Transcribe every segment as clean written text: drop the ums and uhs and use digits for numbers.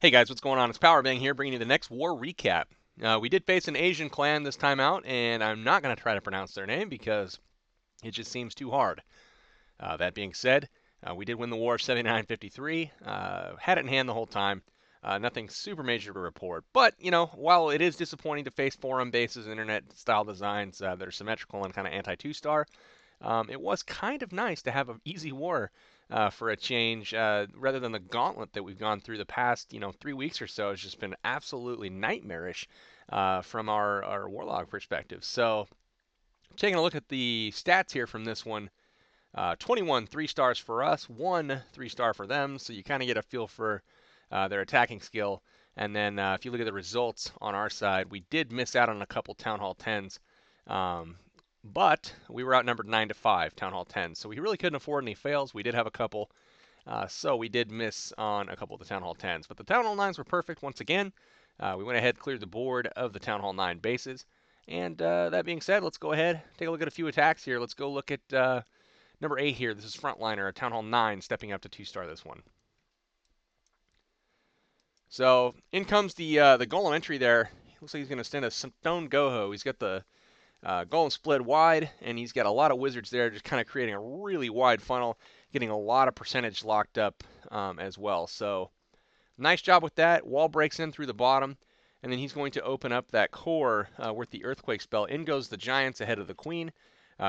Hey guys, what's going on? It's Powerbang here, bringing you the next war recap. We did face an Asian clan this time out, and I'm not going to try to pronounce their name because it just seems too hard. That being said, we did win the war 79-53. Had it in hand the whole time. Nothing super major to report. But, while it is disappointing to face forum bases, internet style designs that are symmetrical and kind of anti two star, it was kind of nice to have an easy war for a change, rather than the gauntlet that we've gone through the past, 3 weeks or so. Has just been absolutely nightmarish from our warlock perspective. So, taking a look at the stats here from this one, 21 3 stars for us, 1 3 star for them. So you kind of get a feel for their attacking skill. And then if you look at the results on our side, we did miss out on a couple Town Hall 10s. Um, but we were outnumbered 9-5, Town Hall 10. So we really couldn't afford any fails. We did have a couple. So we did miss on a couple of the Town Hall 10s. But the Town Hall 9s were perfect once again. We went ahead, cleared the board of the Town Hall 9 bases. And that being said, let's go ahead, take a look at a few attacks here. Let's go look at number 8 here. This is Frontliner, a Town Hall 9, stepping up to 2-star this one. So in comes the golem entry there. Looks like he's going to send a stone goho. He's got the golem split wide, and he's got a lot of wizards there, just kind of creating a really wide funnel, getting a lot of percentage locked up as well. So nice job with that. Wall breaks in through the bottom, and then he's going to open up that core with the earthquake spell. In goes the giants ahead of the queen.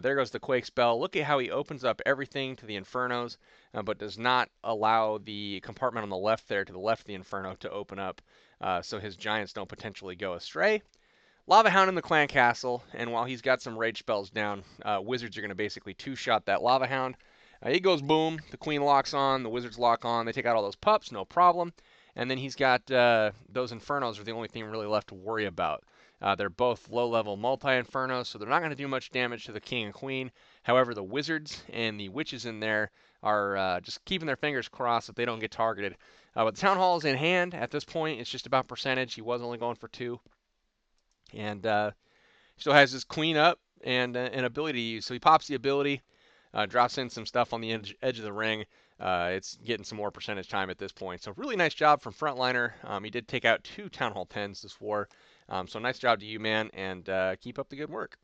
There goes the quake spell. Look at how he opens up everything to the infernos, but does not allow the compartment on the left there to the left of the inferno to open up, so his giants don't potentially go astray. Lava Hound in the clan castle, and while he's got some rage spells down, wizards are going to basically two-shot that Lava Hound. He goes boom, the queen locks on, the wizards lock on, they take out all those pups, no problem. And then he's got those infernos are the only thing really left to worry about. They're both low-level multi-infernos, so they're not going to do much damage to the king and queen. However, the wizards and the witches in there are just keeping their fingers crossed that they don't get targeted. But the town hall is in hand at this point. It's just about percentage. He was only going for 2. And still has his queen up and an ability to use. So he pops the ability, drops in some stuff on the edge of the ring. It's getting some more percentage time at this point. So really nice job from Frontliner. He did take out 2 Town Hall 10s this war. So nice job to you, man, and keep up the good work.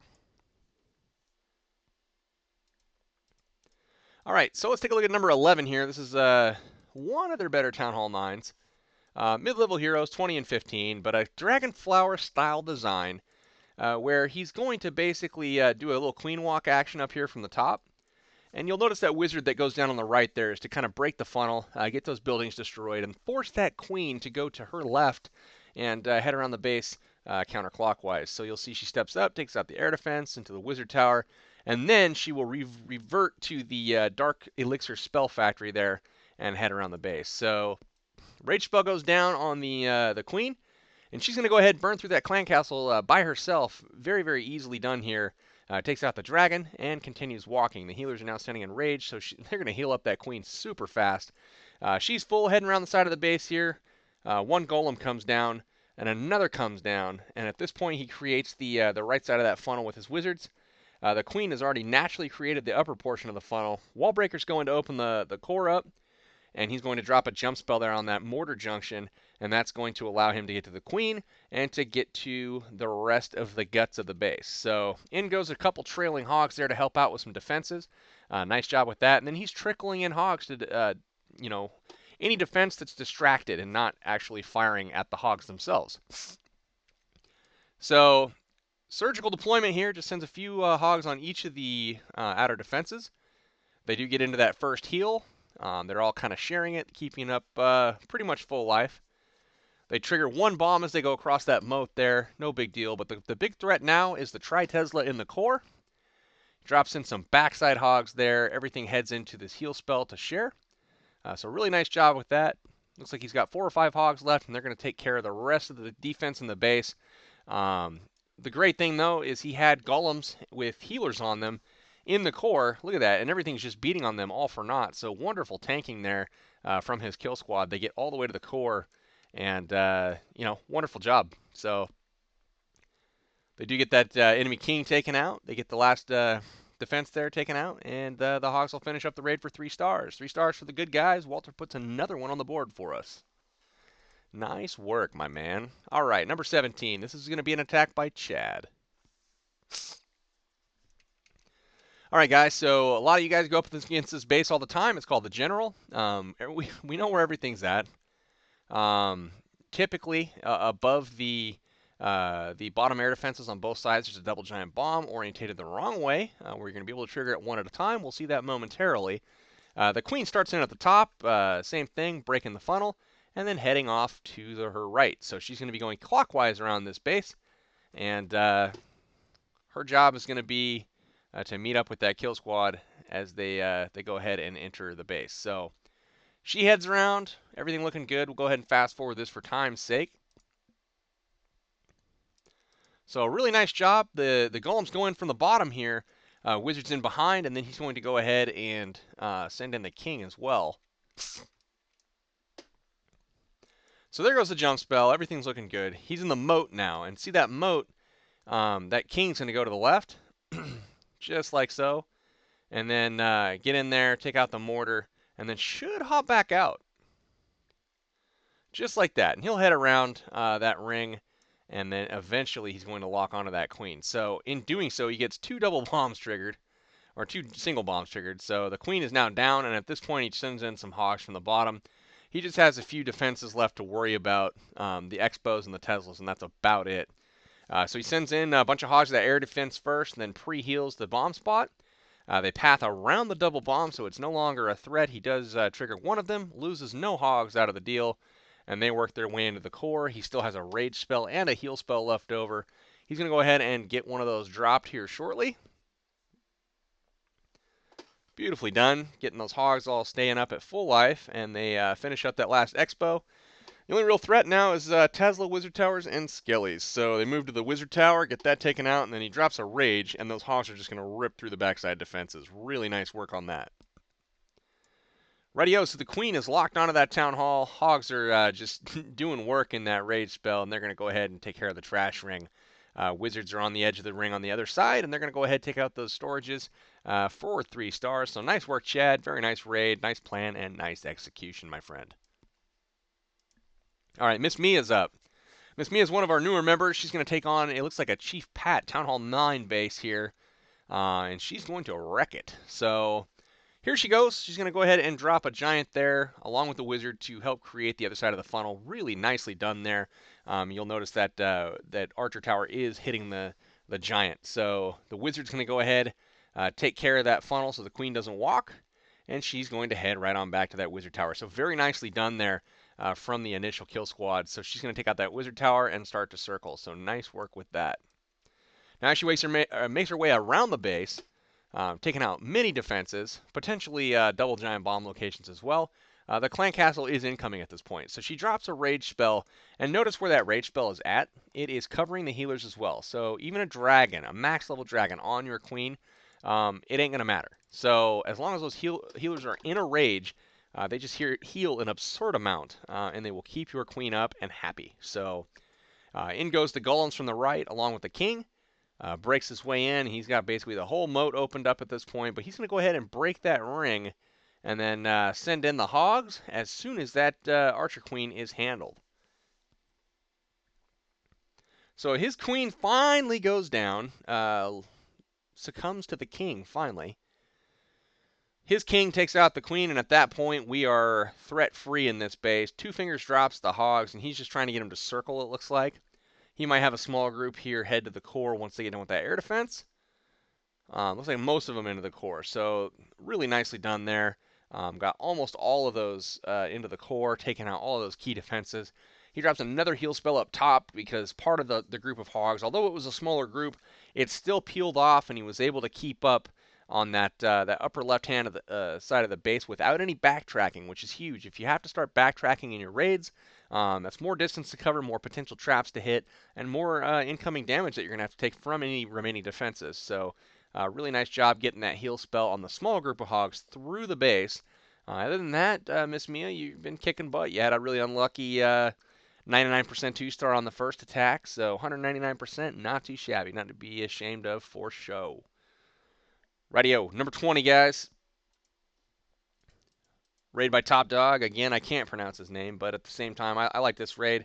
All right, so let's take a look at number 11 here. This is one of their better Town Hall 9s. Mid-level heroes, 20 and 15, but a Dragon Flower style design where he's going to basically do a little queen walk action up here from the top. And you'll notice that wizard that goes down on the right there is to kind of break the funnel, get those buildings destroyed, and force that queen to go to her left and head around the base counterclockwise. So you'll see she steps up, takes out the air defense into the wizard tower, and then she will revert to the Dark Elixir Spell Factory there and head around the base. So Rage Spell goes down on the queen, and she's going to go ahead and burn through that clan castle by herself. Very, very easily done here. Takes out the dragon and continues walking. The healers are now standing in rage, so they're going to heal up that queen super fast. She's full, heading around the side of the base here. One golem comes down, and another comes down. And at this point, he creates the right side of that funnel with his wizards. The queen has already naturally created the upper portion of the funnel. Wallbreaker's going to open the core up, and he's going to drop a jump spell there on that mortar junction, and that's going to allow him to get to the queen and to get to the rest of the guts of the base. So in goes a couple trailing hogs there to help out with some defenses. Nice job with that. And then he's trickling in hogs to, any defense that's distracted and not actually firing at the hogs themselves. So surgical deployment here just sends a few hogs on each of the outer defenses. They do get into that first heal. They're all kind of sharing it, keeping up pretty much full life. They trigger one bomb as they go across that moat there. No big deal, but the big threat now is the Tri-Tesla in the core. Drops in some backside hogs there. Everything heads into this heal spell to share. So really nice job with that. Looks like he's got 4 or 5 hogs left, and they're going to take care of the rest of the defense in the base. The great thing, though, is he had golems with healers on them in the core. Look at that, and everything's just beating on them all for naught. So wonderful tanking there from his kill squad. They get all the way to the core, and wonderful job. So they do get that enemy king taken out. They get the last defense there taken out, and the Hogs will finish up the raid for 3 stars. 3 stars for the good guys. Walter puts another one on the board for us. Nice work, my man. All right, number 17. This is going to be an attack by Chad. All right, guys. So a lot of you guys go up against this base all the time. It's called the General. We know where everything's at. Um, Typically, above the bottom air defenses on both sides, there's a double giant bomb orientated the wrong way, where you're going to be able to trigger it one at a time. We'll see that momentarily. The queen starts in at the top, same thing, breaking the funnel, and then heading off to her right. So she's going to be going clockwise around this base, and her job is going to be to meet up with that kill squad as they go ahead and enter the base. So she heads around, everything looking good. We'll go ahead and fast forward this for time's sake. So really nice job. The golem's going from the bottom here. Wizard's in behind, and then he's going to go ahead and send in the king as well. So there goes the jump spell. Everything's looking good. He's in the moat now, and see that moat? That king's going to go to the left, just like so, and then get in there, take out the mortar, and then should hop back out, just like that. And he'll head around that ring, and then eventually he's going to lock onto that queen. So in doing so, he gets 2 double bombs triggered, or 2 single bombs triggered. So the queen is now down, and at this point he sends in some hogs from the bottom. He just has a few defenses left to worry about, the Expos and the Teslas, and that's about it. So he sends in a bunch of hogs to that air defense first, and then pre-heals the bomb spot. They path around the double bomb, so it's no longer a threat. He does trigger one of them, loses no hogs out of the deal, and they work their way into the core. He still has a rage spell and a heal spell left over. He's going to go ahead and get one of those dropped here shortly. Beautifully done, getting those hogs all staying up at full life, and they finish up that last expo. The only real threat now is Tesla, Wizard Towers, and Skellies. So they move to the Wizard Tower, get that taken out, and then he drops a Rage, and those hogs are just going to rip through the backside defenses. Really nice work on that. Rightio, so the Queen is locked onto that Town Hall. Hogs are just doing work in that Rage spell, and they're going to go ahead and take care of the Trash Ring. Wizards are on the edge of the ring on the other side, and they're going to go ahead and take out those storages for 3 stars. So nice work, Chad. Very nice raid, nice plan, and nice execution, my friend. All right, MissMe is up. MissMe is one of our newer members. She's going to take on, it looks like a Chief Pat Town Hall 9 base here, and she's going to wreck it. So here she goes. She's going to go ahead and drop a giant there along with the wizard to help create the other side of the funnel. Really nicely done there. You'll notice that that archer tower is hitting the giant. So the wizard's going to go ahead, take care of that funnel so the queen doesn't walk, and she's going to head right on back to that wizard tower. So very nicely done there from the initial kill squad. So she's going to take out that wizard tower and start to circle. So nice work with that. Now she makes her way around the base, taking out many defenses, potentially double giant bomb locations as well. The clan castle is incoming at this point. So she drops a rage spell, and notice where that rage spell is at. It is covering the healers as well. So even a dragon, a max level dragon on your queen, it ain't going to matter. So as long as those healers are in a rage, they just heal an absurd amount, and they will keep your queen up and happy. So in goes the golems from the right along with the king. Breaks his way in. He's got basically the whole moat opened up at this point, but he's going to go ahead and break that ring and then send in the hogs as soon as that archer queen is handled. So his queen finally goes down, succumbs to the king finally. His king takes out the queen, and at that point, we are threat-free in this base. Two Fingers drops the hogs, and he's just trying to get them to circle, it looks like. He might have a small group here head to the core once they get done with that air defense. Looks like most of them into the core, so really nicely done there. Got almost all of those into the core, taking out all of those key defenses. He drops another heal spell up top because part of the group of hogs, although it was a smaller group, it still peeled off, and he was able to keep up on that upper left-hand of the side of the base without any backtracking, which is huge. If you have to start backtracking in your raids, that's more distance to cover, more potential traps to hit, and more incoming damage that you're going to have to take from any remaining defenses. So really nice job getting that heal spell on the small group of hogs through the base. Other than that, Miss Mia, you've been kicking butt. You had a really unlucky 99% 2-star on the first attack, so 199%, not too shabby, not to be ashamed of for show. Rightio, number 20, guys. Raid by TopDog. Again, I can't pronounce his name, but at the same time, I like this raid.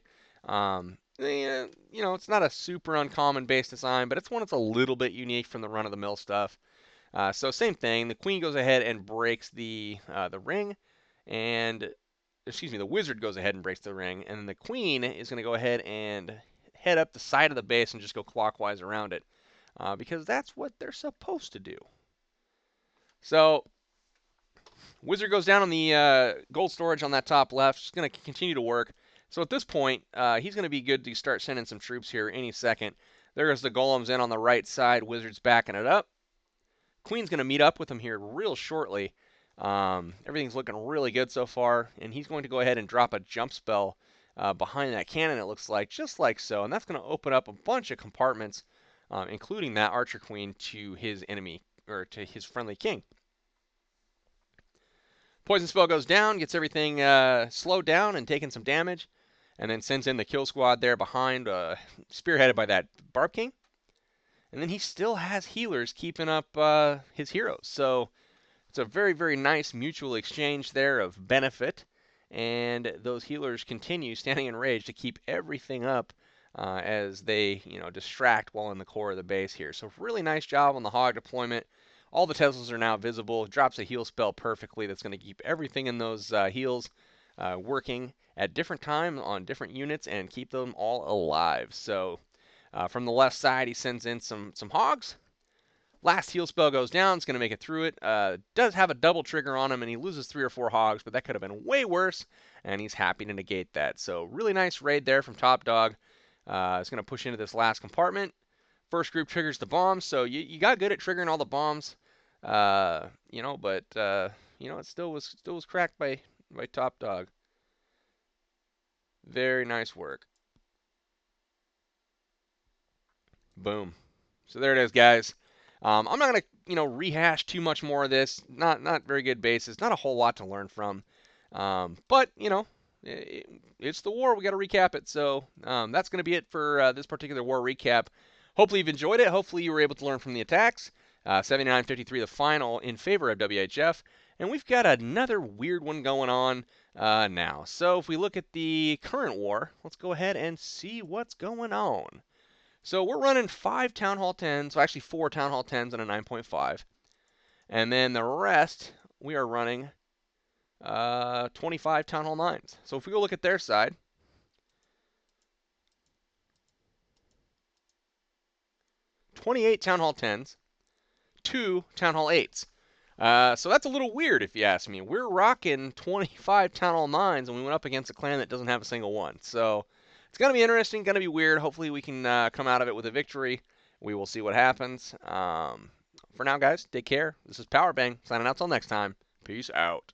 It's not a super uncommon base design, but it's one that's a little bit unique from the run-of-the-mill stuff. So same thing. The queen goes ahead and breaks the ring, and excuse me, the wizard goes ahead and breaks the ring, and then the queen is going to go ahead and head up the side of the base and just go clockwise around it, because that's what they're supposed to do. So wizard goes down on the gold storage on that top left. Just going to continue to work. So at this point, he's going to be good to start sending some troops here any second. There goes the golems in on the right side. Wizard's backing it up. Queen's going to meet up with him here real shortly. Everything's looking really good so far, and he's going to go ahead and drop a jump spell behind that cannon, it looks like, just like so. And that's going to open up a bunch of compartments, including that archer queen, to his enemy, or to his friendly king. Poison spell goes down, gets everything slowed down and taking some damage, and then sends in the kill squad there behind, spearheaded by that Barb King. And then he still has healers keeping up his heroes. So it's a very, very nice mutual exchange there of benefit. And those healers continue standing in rage to keep everything up as they, distract while in the core of the base here. So really nice job on the hog deployment. All the Teslas are now visible. Drops a heal spell perfectly. That's going to keep everything in those heals working at different time on different units and keep them all alive. So from the left side, he sends in some hogs. Last heal spell goes down. It's going to make it through it. Does have a double trigger on him, and he loses 3 or 4 hogs, but that could have been way worse, and he's happy to negate that. So really nice raid there from TopDog. It's going to push into this last compartment. First group triggers the bombs, so you got good at triggering all the bombs, but it still was cracked by TopDog. Very nice work. Boom. So there it is, guys. I'm not gonna rehash too much more of this. Not very good bases. Not a whole lot to learn from. But it's the war. We got to recap it. So that's gonna be it for this particular war recap. Hopefully you've enjoyed it. Hopefully you were able to learn from the attacks. 79-53 the final in favor of WHF. And we've got another weird one going on now. So if we look at the current war, let's go ahead and see what's going on. So we're running 5 Town Hall 10s, so actually 4 Town Hall 10s and a 9.5. And then the rest, we are running 25 Town Hall 9s. So if we go look at their side, 28 Town Hall 10s, 2 Town Hall 8s. So that's a little weird if you ask me. We're rocking 25 Town Hall 9s, and we went up against a clan that doesn't have a single one. So it's going to be interesting, going to be weird. Hopefully we can come out of it with a victory. We will see what happens. For now, guys, take care. This is Powerbang, signing out till next time. Peace out.